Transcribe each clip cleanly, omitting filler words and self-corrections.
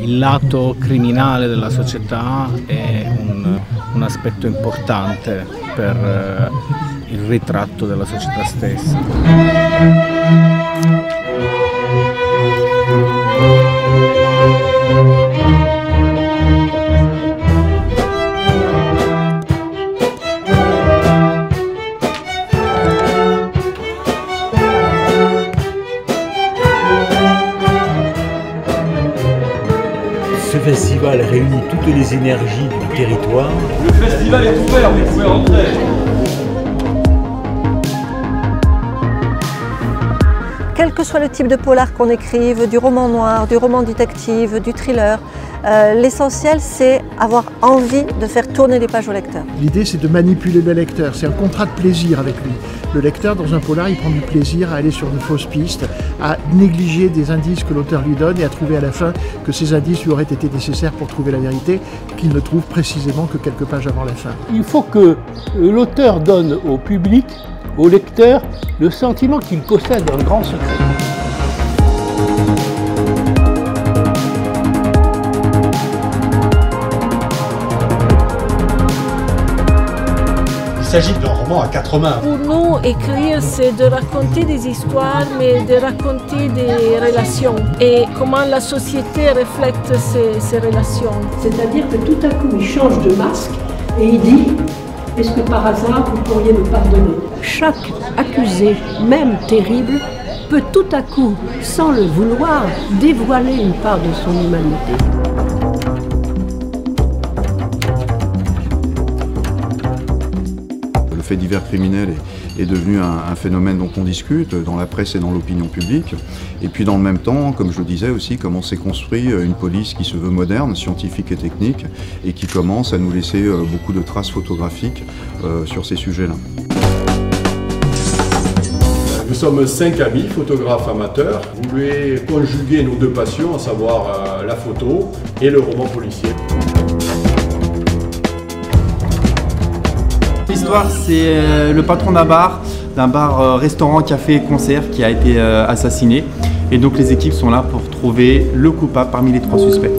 il lato criminale della società è un aspetto importante per il ritratto della società stessa. Ce festival réunit toutes les énergies du territoire. Le festival est ouvert, vous pouvez rentrer. Quel que soit le type de polar qu'on écrive, du roman noir, du roman détective, du thriller, l'essentiel c'est avoir envie de faire tourner les pages au lecteur. L'idée c'est de manipuler le lecteur, c'est un contrat de plaisir avec lui. Le lecteur dans un polar il prend du plaisir à aller sur de fausses pistes, à négliger des indices que l'auteur lui donne et à trouver à la fin que ces indices lui auraient été nécessaires pour trouver la vérité, qu'il ne trouve précisément que quelques pages avant la fin. Il faut que l'auteur donne au public, au lecteur, le sentiment qu'il possède un grand secret. Il s'agit d'un roman à 4 mains. Pour nous, écrire, c'est de raconter des histoires, mais de raconter des relations et comment la société reflète ces relations. C'est-à-dire que tout à coup, il change de masque et il dit « Est-ce que par hasard, vous pourriez me pardonner ?» Chaque accusé, même terrible, peut tout à coup, sans le vouloir, dévoiler une part de son humanité. Le fait divers criminel est devenu un phénomène dont on discute dans la presse et dans l'opinion publique. Et puis dans le même temps, comme je le disais aussi, comment s'est construit une police qui se veut moderne, scientifique et technique, et qui commence à nous laisser beaucoup de traces photographiques sur ces sujets-là. Nous sommes 5 amis, photographes amateurs. Vous voulez conjuguer nos 2 passions, à savoir la photo et le roman policier. L'histoire, c'est le patron d'un bar restaurant, café, concert qui a été assassiné. Et donc les équipes sont là pour trouver le coupable parmi les 3 suspects.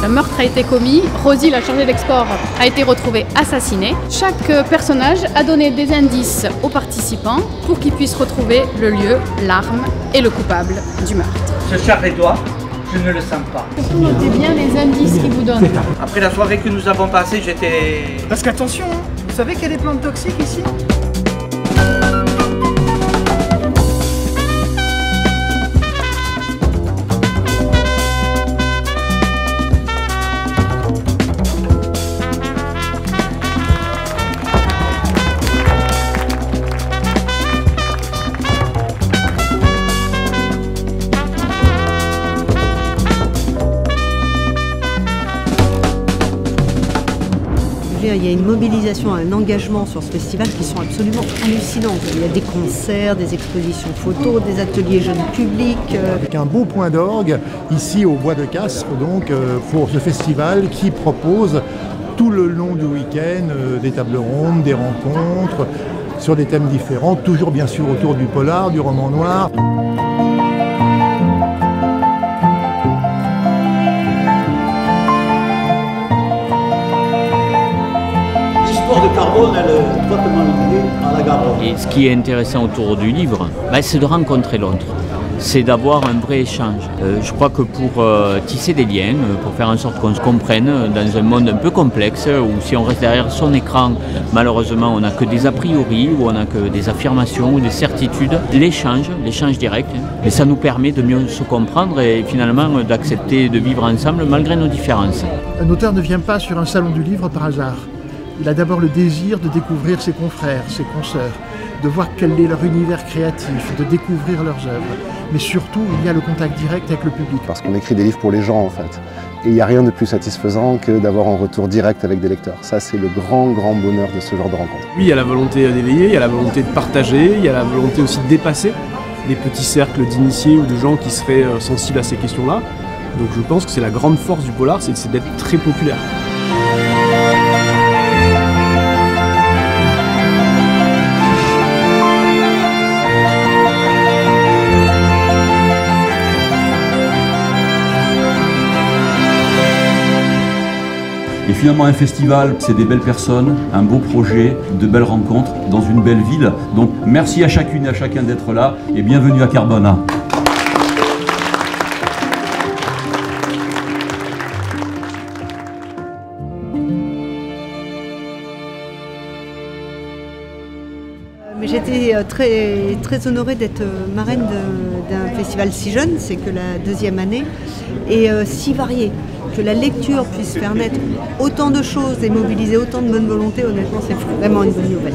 Un meurtre a été commis, Rosie, la chargée d'export, a été retrouvée assassinée. Chaque personnage a donné des indices aux participants pour qu'ils puissent retrouver le lieu, l'arme et le coupable du meurtre. Je serre les doigts. Je ne le sens pas. Surtout notez bien les indices qu'ils vous donnent. Après la soirée que nous avons passée, j'étais... Parce qu'attention, vous savez qu'il y a des plantes toxiques ici ? Il y a une mobilisation, un engagement sur ce festival qui sont absolument hallucinants. Il y a des concerts, des expositions photos, des ateliers jeunes publics. Avec un beau point d'orgue ici au Bois de Castres donc, pour ce festival qui propose tout le long du week-end des tables rondes, des rencontres sur des thèmes différents, toujours bien sûr autour du polar, du roman noir. De carbone, elle est totalement liée à la Garonne. Et ce qui est intéressant autour du livre, c'est de rencontrer l'autre. C'est d'avoir un vrai échange. Je crois que pour tisser des liens, pour faire en sorte qu'on se comprenne dans un monde un peu complexe, où si on reste derrière son écran, malheureusement on n'a que des a priori, ou on n'a que des affirmations ou des certitudes, l'échange direct, mais ça nous permet de mieux se comprendre et finalement d'accepter de vivre ensemble malgré nos différences. Un auteur ne vient pas sur un salon du livre par hasard. Il a d'abord le désir de découvrir ses confrères, ses consoeurs, de voir quel est leur univers créatif, de découvrir leurs œuvres. Mais surtout, il y a le contact direct avec le public. Parce qu'on écrit des livres pour les gens, en fait. Et il n'y a rien de plus satisfaisant que d'avoir un retour direct avec des lecteurs. Ça, c'est le grand bonheur de ce genre de rencontre. Oui, il y a la volonté d'éveiller, il y a la volonté de partager, il y a la volonté aussi de dépasser des petits cercles d'initiés ou de gens qui seraient sensibles à ces questions-là. Donc je pense que c'est la grande force du polar, c'est d'être très populaire. Et finalement, un festival, c'est des belles personnes, un beau projet, de belles rencontres dans une belle ville. Donc merci à chacune et à chacun d'être là et bienvenue à Carbona. J'étais très honorée d'être marraine d'un festival si jeune, c'est que la 2e année, et si varié. Que la lecture puisse permettre autant de choses et mobiliser autant de bonne volonté, honnêtement, c'est vraiment une bonne nouvelle.